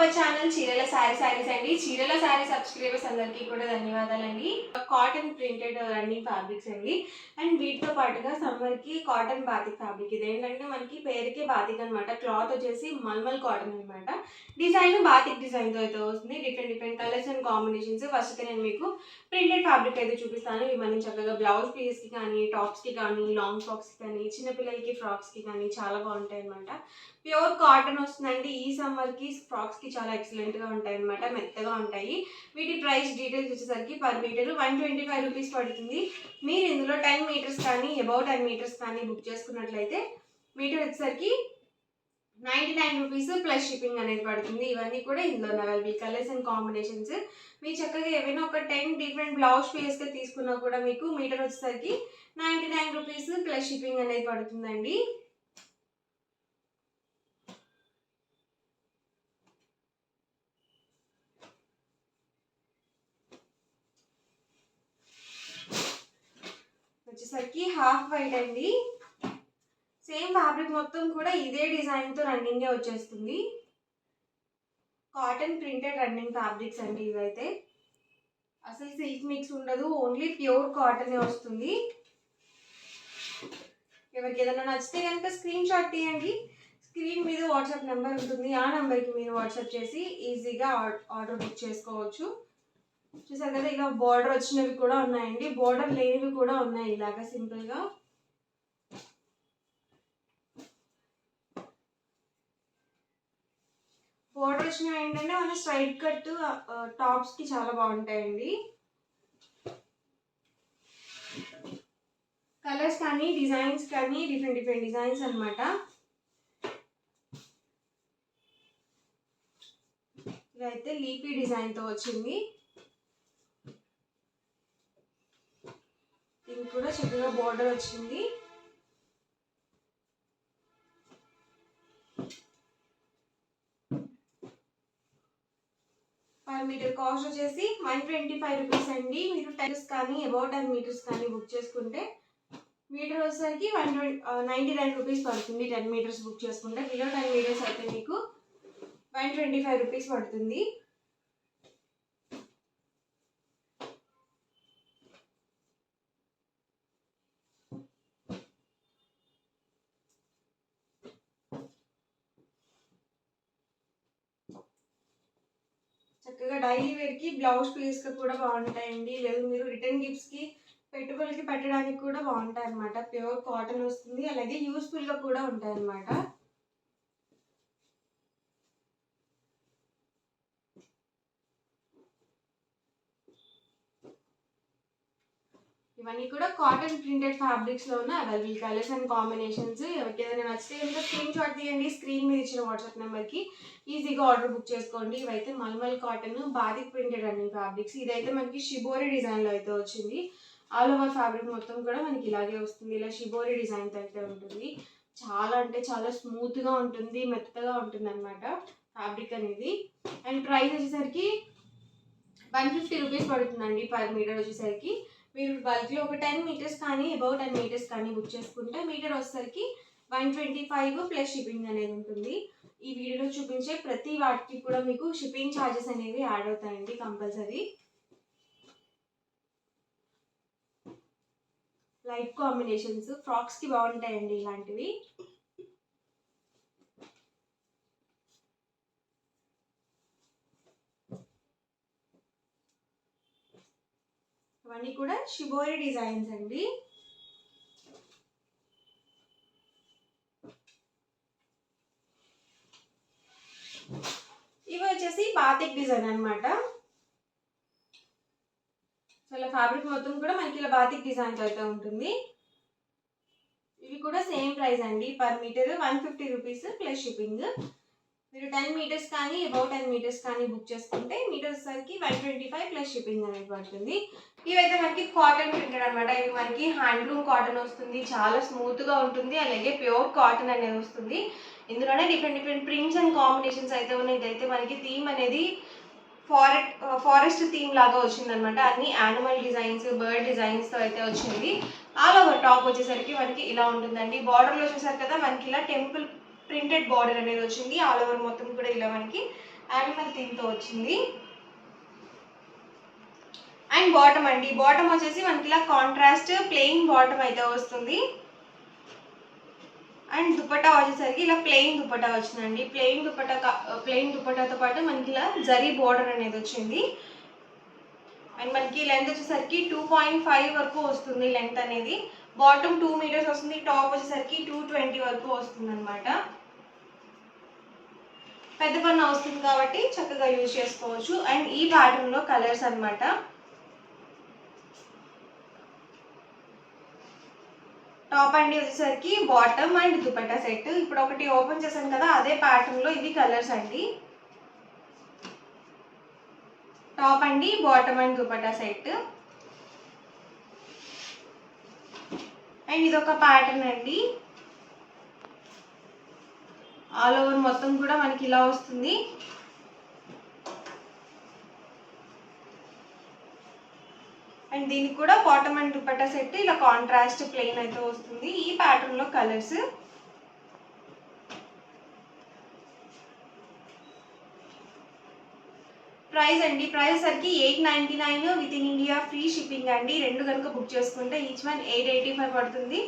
Our channel చీరల సారీస్ అండి. చీరల సారీ సబ్స్క్రైబర్స్ అందరికీ కూడా ధన్యవాదాలండి. కాటన్ ప్రింటెడ్ రన్నింగ్ ఫ్యాబ్రిక్స్ అండి. అండ్ వీటితో పాటుగా సమ్మర్కి కాటన్ బాతిక్ ఫ్యాబ్రిక్. ఇదేంటంటే మనకి పేరుకే బాతిక్ అనమాట. క్లాత్ వచ్చేసి మల్మల్ కాటన్ అనమాట. డిజైన్ బాతిక్ డిజైన్తో అయితే వస్తుంది. Different colours and combinations. First అయితే నేను మీకు ప్రింటెడ్ ఫ్యాబ్రిక్ అయితే చూపిస్తాను. ఇవి మనం చక్కగా బ్లౌజ్ పీస్కి కానీ, టాప్స్కి కానీ, లాంగ్ ఫ్రాక్స్కి కానీ, చిన్నపిల్లలకి ఫ్రాక్స్కి కానీ చాలా బాగుంటాయి అనమాట. ప్యూర్ కాటన్ వస్తుందండి. ఈ సమ్మర్కి ఫ్రాక్స్కి చాలా ఎక్సలెంట్గా ఉంటాయి అనమాట. మెత్తగా ఉంటాయి. వీటి ప్రైస్ డీటెయిల్స్ వచ్చేసరికి పర్ మీటర్ 125 రూపీస్ పడుతుంది. మీరు ఇందులో 10 మీటర్స్ కానీ అబౌవ్ 10 మీటర్స్ కానీ బుక్ చేసుకున్నట్లయితే మీటర్ వచ్చేసరికి 99 రూపీస్ ప్లస్ షిప్పింగ్ అనేది పడుతుంది. ఇవన్నీ కూడా ఇందులో అవైలబుల్ కలర్స్ అండ్ కాంబినేషన్స్. మీరు చక్కగా ఏవైనా ఒక 10 డిఫరెంట్ బ్లౌజ్ పీస్గా తీసుకున్నా కూడా మీకు మీటర్ వచ్చేసరికి 99 రూపీస్ ప్లస్ షిప్పింగ్ అనేది పడుతుందండి. వచ్చేసరికి హాఫ్ వైట్ అండి. సేమ్ ఫ్యాబ్రిక్ మొత్తం కూడా ఇదే డిజైన్తో రన్నింగే వచ్చేస్తుంది. కాటన్ ప్రింటెడ్ రన్నింగ్ ఫ్యాబ్రిక్స్ అండి ఇవైతే. అసలు సిల్క్ మిక్స్ ఉండదు, ఓన్లీ ప్యూర్ కాటనే వస్తుంది. ఎవరికి ఏదైనా నచ్చితే కనుక స్క్రీన్ షాట్ తీయండి. స్క్రీన్ మీద వాట్సాప్ నెంబర్ ఉంటుంది. ఆ నెంబర్కి మీరు వాట్సాప్ చేసి ఈజీగా ఆర్డర్ బుక్ చేసుకోవచ్చు. చూసారు కదా, ఇలా బార్డర్ వచ్చినవి కూడా ఉన్నాయండి, బార్డర్ లేనివి కూడా ఉన్నాయి. ఇలాగా సింపుల్గా బార్డర్ వచ్చినవి ఏంటంటే మన స్ట్రైట్ కట్ టాప్స్కి చాలా బాగుంటాయండి. కలర్స్ కానీ డిజైన్స్ కానీ డిఫరెంట్ డిజైన్స్ అనమాట. ఇదైతే లీపీ డిజైన్తో వచ్చింది. దీనికి కూడా చక్కగా బార్డర్ వచ్చింది. పర్ మీటర్ కాస్ట్ వచ్చేసి 125 రూపీస్ అండి. మీరు 10 కానీ అబౌవ్ 10 మీటర్స్ కానీ బుక్ చేసుకుంటే మీటర్ వచ్చేసరికి 99 రూపీస్ పడుతుంది. 10 మీటర్స్ బుక్ చేసుకుంటే. బిలో 10 మీటర్స్ అయితే మీకు 125 రూపీస్ పడుతుంది. చక్కగా డైలీ వేర్కి బ్లౌజ్ పీస్కి కూడా బాగుంటాయండి. లేదు మీరు రిటర్న్ గిఫ్ట్స్కి పెట్టుబడికి పెట్టడానికి కూడా బాగుంటాయి అనమాట. ప్యూర్ కాటన్ వస్తుంది, అలాగే యూస్ఫుల్గా కూడా ఉంటాయి అన్నమాట. ఇవన్నీ కూడా కాటన్ ప్రింటెడ్ ఫ్యాబ్రిక్స్లో ఉన్న అవైలబుల్ కలర్స్ అండ్ కాంబినేషన్స్. ఎవరికి ఏదైనా నచ్చితే కనుక స్క్రీన్ షాట్ తీయండి. స్క్రీన్ మీద ఇచ్చిన వాట్సాప్ నెంబర్కి ఈజీగా ఆర్డర్ బుక్ చేసుకోండి. ఇవైతే mulmul cotton batik printed running fabrics. ఇదైతే మనకి షిబోరి డిజైన్లో అయితే వచ్చింది. ఆల్ ఓవర్ ఫ్యాబ్రిక్ మొత్తం కూడా మనకి ఇలాగే వస్తుంది. ఇలా షిబోరి డిజైన్తో అయితే ఉంటుంది. చాలా అంటే చాలా స్మూత్గా ఉంటుంది, మెత్తగా ఉంటుంది అనమాట ఫ్యాబ్రిక్ అనేది. అండ్ ప్రైస్ వచ్చేసరికి 150 రూపీస్ పడుతుందండి పర్ మీటర్ వచ్చేసరికి. మీరు బల్క్లో ఒక 10 మీటర్స్ కానీ అబౌవ్ 10 మీటర్స్ కానీ బుక్ చేసుకుంటే మీటర్ వచ్చేసరికి 125 ప్లస్ షిప్పింగ్ అనేది ఉంటుంది. ఈ వీడియోలో చూపించే ప్రతి వాటికి కూడా మీకు షిప్పింగ్ ఛార్జెస్ అనేవి యాడ్ అవుతాయండి కంపల్సరీ. లైట్ కాంబినేషన్స్ ఫ్రాక్స్కి బాగుంటాయండి ఇలాంటివి. ఇవన్నీ కూడా షిబోరి డిజైన్స్ అండి. ఇవి వచ్చేసి బాతిక్ డిజైన్ అనమాట. సో ఇలా ఫ్యాబ్రిక్ మొత్తం కూడా మనకి ఇలా బాతిక్ డిజైన్తో అయితే ఉంటుంది. ఇవి కూడా సేమ్ ప్రైస్ అండి. Per meter 150 rupees plus shipping. మీరు 10 మీటర్స్ కానీ అబౌవ్ 10 మీటర్స్ కానీ బుక్ చేసుకుంటే మీటర్ వచ్చేసరికి 125 ప్లస్ షిప్పింగ్ అనేది పడుతుంది. ఇవైతే మనకి కాటన్ ప్రింటెడ్ అనమాట. ఇవి మనకి హ్యాండ్లూమ్ కాటన్ వస్తుంది, చాలా స్మూత్గా ఉంటుంది, అలాగే ప్యూర్ కాటన్ అనేది వస్తుంది. ఇందులోనే డిఫరెంట్ ప్రింట్స్ అండ్ కాంబినేషన్స్ అయితే ఉన్నాయి. ఇదైతే మనకి థీమ్ అనేది ఫారెస్ట్ థీమ్ లాగా వచ్చింది అనమాట. అన్ని యానిమల్ డిజైన్స్, బర్డ్ డిజైన్స్తో అయితే వచ్చింది. ఆల్ ఓవర్ టాప్ వచ్చేసరికి మనకి ఇలా ఉంటుందండి. బార్డర్లో చూసారు కదా, మనకి ఇలా టెంపుల్ ప్రింటెడ్ బార్డర్ అనేది వచ్చింది. ఆల్ ఓవర్ మొత్తం కూడా ఇలా మనకి యానిమల్ థీమ్తో వచ్చింది. అండ్ బాటమ్ అండి, బాటమ్ వచ్చేసి మనకి ఇలా కాంట్రాస్ట్ ప్లెయిన్ బాటమ్ అయితే వస్తుంది. అండ్ దుపట్టా వచ్చేసరికి ఇలా ప్లెయిన్ దుపట్టా వచ్చిందండి. ప్లెయిన్ దుపట్టాతో పాటు మనకి ఇలా జరీ బోర్డర్ అనేది వచ్చింది. అండ్ మనకి లెంత్ వచ్చేసరికి 2.5 వరకు వస్తుంది లెంత్ అనేది. బాటమ్ 2 మీటర్స్ వస్తుంది, టాప్ వచ్చేసరికి 220 వరకు వస్తుంది అనమాట. పెద్ద పన్ను వస్తుంది కాబట్టి చక్కగా యూజ్ చేసుకోవచ్చు. అండ్ ఈ ప్యాటర్న్లో కలర్స్ అనమాట. టాప్ అండి వచ్చేసరికి బాటమ్ అండ్ దుపట్టా సెట్. ఇప్పుడు ఒకటి ఓపెన్ చేశాను కదా, అదే ప్యాటర్న్లో ఇవి కలర్స్ అండి. టాప్ అండి, bottom and dupatta set. And ఇదొక ప్యాటర్న్ అండి. ఆల్ ఓవర్ మొత్తం కూడా మనకి ఇలా వస్తుంది. అండ్ దీనికి కూడా బాటమ్ అండ్ దుపట్టా సెట్ ఇలా కాంట్రాస్ట్ ప్లెయిన్ అయితే వస్తుంది. ఈ ప్యాటర్న్లో కలర్స్. ప్రైస్ అండి, ప్రైస్ సరికి 899 with in India free shipping అండి. 2 కనుక బుక్ చేసుకుంటే ఈచ్ వన్ 885 పడుతుంది.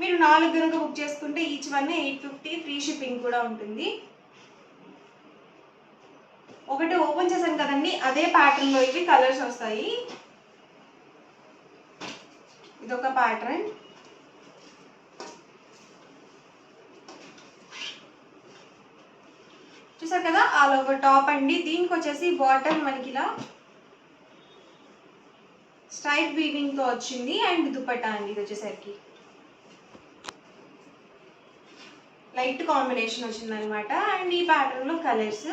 మీరు 4 కనుక బుక్ చేసుకుంటే ఈచ్ వన్ 850 ఫ్రీ షిప్పింగ్ కూడా ఉంటుంది. ఒకటి ఓపెన్ చేశాను కదండి, అదే ప్యాటర్న్లో ఇవి కలర్స్ వస్తాయి. ఇదొక ప్యాటర్న్. చూసారు కదా, ఆల్ ఓవర్ టాప్ అండి. దీనికి వచ్చేసి బాటమ్ మనకి ఇలా స్ట్రైట్ వీవింగ్ తో వచ్చింది. అండ్ దుపట్టా అండి ఇది వచ్చేసరికి లైట్ కాంబినేషన్ వచ్చింది అనమాట. అండ్ ఈ ప్యాటర్న్ లో కలర్స్.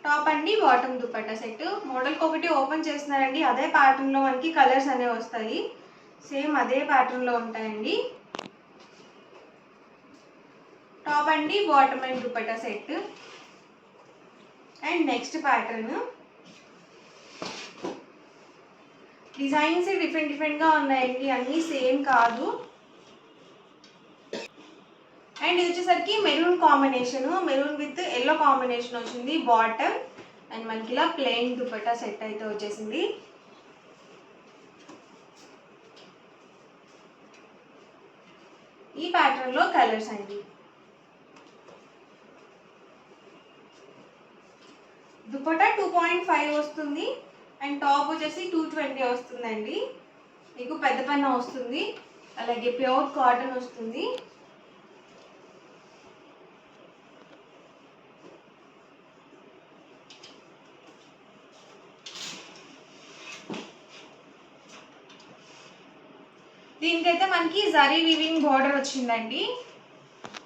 టాప్ అండి, బాటమ్ దుపట్టా సెట్. మోడల్కి ఒకటి ఓపెన్ చేస్తున్నారండి, అదే ప్యాటర్న్ లో మనకి కలర్స్ అనేవి వస్తాయి. సేమ్ అదే ప్యాటర్న్ లో ఉంటాయండి. టాప్ అండి, bottom and dupatta set. And next pattern. Designs different గా ఉన్నాయండి, అన్నీ సేమ్ కాదు. అండ్ ఇది వచ్చేసరికి maroon combination, maroon with yellow combination వచ్చింది బాటమ్. అండ్ మనకి ఇలా ప్లెయిన్ దుపట్టా సెట్ అయితే వచ్చేసింది. ఈ ప్యాటర్న్ లో కలర్స్ అండి. దుపట్టా 2.5 వస్తుంది. అండ్ టాప్ వచ్చేసి 220 వస్తుందండి. మీకు పెద్ద పన్న వస్తుంది, అలాగే ప్యూర్ కాటన్ వస్తుంది. దీనికైతే మనకి జరీ వీవింగ్ బార్డర్ వచ్చిందండి.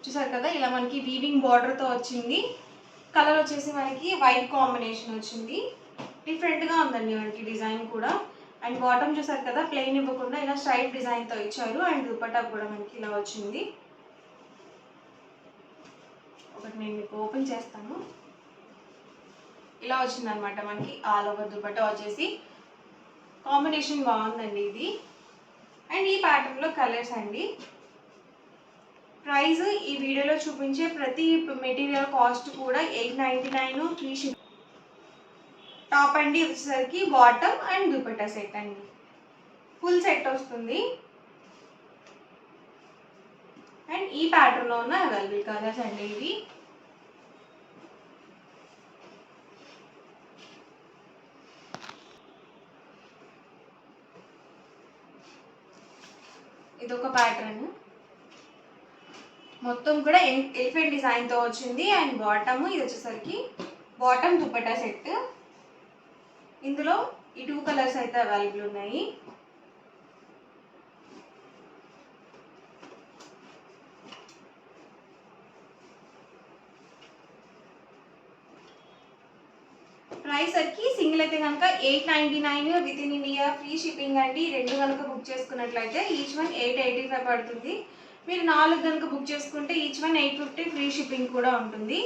చూసారు కదా, ఇలా మనకి వీవింగ్ బార్డర్తో వచ్చింది. కలర్ వచ్చేసి మనకి వైట్ కాంబినేషన్ వచ్చింది. డిఫరెంట్గా ఉందండి మనకి డిజైన్ కూడా. అండ్ బాటమ్ చూసారు కదా, ప్లెయిన్ ఇవ్వకుండా ఇలా స్ట్రైప్ డిజైన్తో ఇచ్చారు. అండ్ దుపట్టా కూడా మనకి ఇలా వచ్చింది. ఒకటి నేను మీకు ఓపెన్ చేస్తాను. ఇలా వచ్చింది అనమాట మనకి ఆల్ ఓవర్ దుపట్టా వచ్చేసి. కాంబినేషన్ బాగుందండి ఇది. అండ్ ఈ ప్యాటర్న్లో కలర్స్ అండి. ప్రైస్ ఈ వీడియోలో చూపించే ప్రతి మెటీరియల్ కాస్ట్ కూడా 899 ఫ్రీ షిప్. టాప్ అండి వచ్చేసరికి బాటమ్ అండ్ దుపట్టా సెట్ అండి, ఫుల్ సెట్ వస్తుంది. అండ్ ఈ ప్యాటర్న్లో ఉన్న అవైలబుల్ కలర్స్ అండి ఇవి. ఇదొక ప్యాటర్న్, మొత్తం కూడా ఎలిఫెంట్ డిజైన్తో వచ్చింది. అండ్ బాటమ్ ఇది వచ్చేసరికి బాటమ్ దుపట్టా సెట్. ఇందులో ఈ 2 కలర్స్ అయితే అవైలబుల్ ఉన్నాయి. ప్రైస్ సరికి సింగిల్ అయితే కనుక 899 with in India free shipping అండి. 2 కనుక బుక్ చేసుకున్నట్లయితే ఈచ్ వన్ 885 పడుతుంది. మీరు 4 కనుక బుక్ చేసుకుంటే ఈచ్ వన్ 850 ఫ్రీ షిప్పింగ్ కూడా ఉంటుంది.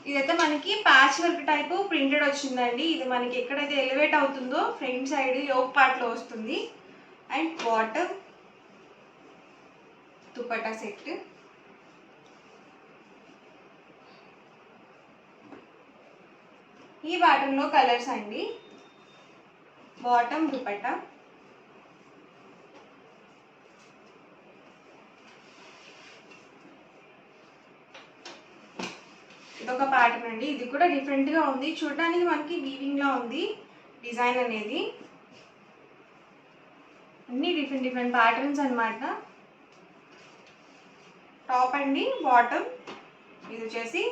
ఇదైతే మనకి ప్యాచ్ వర్క్ టైప్ ప్రింటెడ్ వచ్చిందండి. ఇది మనకి ఎక్కడైతే ఎలివేట్ అవుతుందో ఫ్రంట్ సైడ్ యోక్ పార్ట్లో వస్తుంది. And bottom dupatta set. ఈ ప్యాటర్న్లో కలర్స్ అండి. బాటమ్ దుపట్టా, ఇదొక ప్యాటర్న్ అండి. ఇది కూడా డిఫరెంట్గా ఉంది, చూడడానికి మనకి వీవింగ్లా ఉంది డిజైన్ అనేది. అన్ని డిఫరెంట్ ప్యాటర్న్స్ అనమాట. టాప్ అండి, బాటమ్, ఇది వచ్చేసి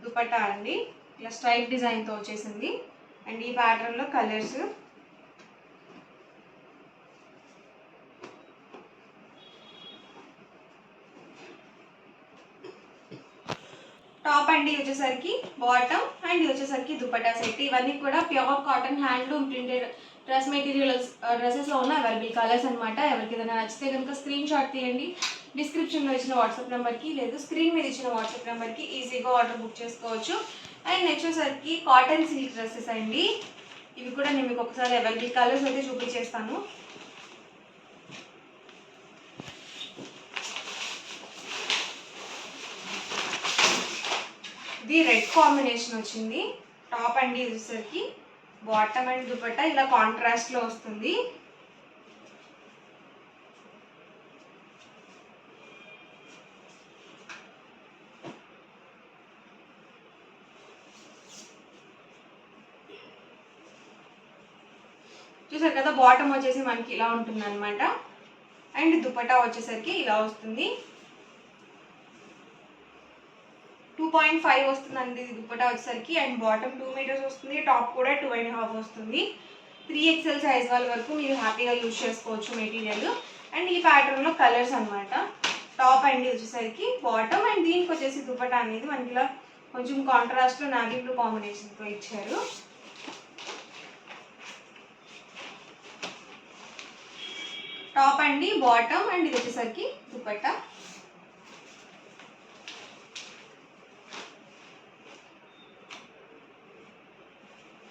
దుపట్టా అండి. ఇలా స్ట్రైప్ డిజైన్తో వచ్చేసింది. అండ్ ఈ ప్యాటర్న్లో కలర్స్. టాప్ అండి వచ్చేసరికి బాటమ్, అండ్ ఇది వచ్చేసరికి దుపట్టా సెట్. ఇవన్నీ కూడా pure cotton handloom printed dress materials డ్రెస్సెస్లో ఉన్న అవైలబుల్ కలర్స్ అనమాట. ఎవరికి ఏదైనా నచ్చితే కనుక స్క్రీన్ షాట్ తీయండి. డిస్క్రిప్షన్లో ఇచ్చిన వాట్సాప్ నెంబర్కి లేదు స్క్రీన్ మీద ఇచ్చిన వాట్సాప్ నెంబర్కి ఈజీగా ఆర్డర్ బుక్ చేసుకోవచ్చు. అండ్ నెక్స్ట్ వచ్చేసరికి కాటన్ సిల్క్ డ్రెస్సెస్ అండి. ఇవి కూడా నేను మీకు ఒకసారి అవైలబుల్ కలర్స్ అయితే చూపించేస్తాను. ఇది రెడ్ కాంబినేషన్ వచ్చింది. టాప్ అండి వచ్చేసరికి బాటమ్ అండ్ దుపట్టా ఇలా కాంట్రాస్ట్ లో వస్తుంది. చూసారు కదా, బాటమ్ వచ్చేసి మనకి ఇలా ఉంటుంది అనమాట. అండ్ దుపట్టా వచ్చేసరికి ఇలా వస్తుంది. 2.5 వస్తుందండి దుపట్టా వచ్చేసరికి. అండ్ బాటమ్ 2 మీటర్స్ వస్తుంది, టాప్ కూడా 2.5 వస్తుంది. 3XL సైజ్ వాళ్ళ వరకు మీరు హ్యాపీగా యూజ్ చేసుకోవచ్చు మెటీరియల్. అండ్ ఈ ప్యాటర్న్లో కలర్స్ అనమాట. టాప్ అండి వచ్చేసరికి బాటమ్, అండ్ దీనికి వచ్చేసి దుపట్టా అనేది మనకి ఇలా కొంచెం కాంట్రాస్ట్లో నావీ బ్లూ కాంబినేషన్తో ఇచ్చారు. టాప్ అండి బాటమ్, అండ్ ఇది వచ్చేసరికి దుపట్టా.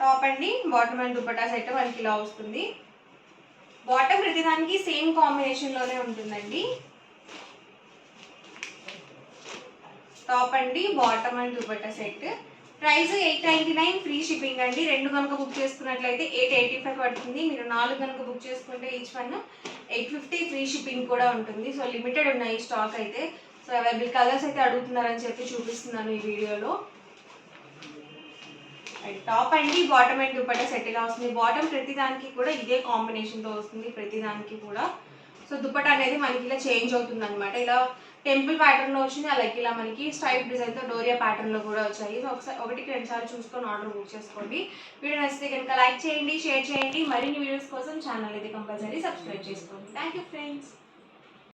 టాప్ అండి బాటమ్ అండ్ దుపట్టా సెట్ మనకి ఇలా వస్తుంది. బాటమ్ ప్రతిదానికి సేమ్ కాంబినేషన్లోనే ఉంటుందండి. టాప్ అండి bottom and dupatta set. Price 899, free shipping అండి. 2 కనుక బుక్ చేసుకున్నట్లయితే 885 పడుతుంది. మీరు 4 కనుక బుక్ చేసుకుంటే ఈచ్ వన్ 850, ఫ్రీ షిప్పింగ్ కూడా ఉంటుంది. సో లిమిటెడ్ ఉన్నాయి స్టాక్ అయితే. సో అవైలబుల్ కలర్స్ అయితే అడుగుతున్నారని చెప్పి చూపిస్తున్నాను ఈ వీడియోలో. టాప్ అండి బాటమ్ అండ్ దుపట్టా సెట్ ఇలా వస్తుంది. బాటమ్ ప్రతిదానికి కూడా ఇదే కాంబినేషన్తో వస్తుంది ప్రతిదానికి కూడా. సో దుపట్టా అనేది మనకి ఇలా చేంజ్ అవుతుంది అనమాట. ఇలా టెంపుల్ ప్యాటర్న్లో వచ్చింది, అలాగే ఇలా మనకి స్ట్రైప్ డిజైన్తో డోరియా ప్యాటర్న్లో కూడా వచ్చాయి. సో ఒకసారి 1-2 సార్లు చూసుకొని ఆర్డర్ బుక్ చేసుకోండి. వీడియో నచ్చితే కనుక లైక్ చేయండి, షేర్ చేయండి. మరిన్ని వీడియోస్ కోసం ఛానల్ అయితే కంపల్సరీ సబ్స్క్రైబ్ చేసుకోండి. Thank you friends.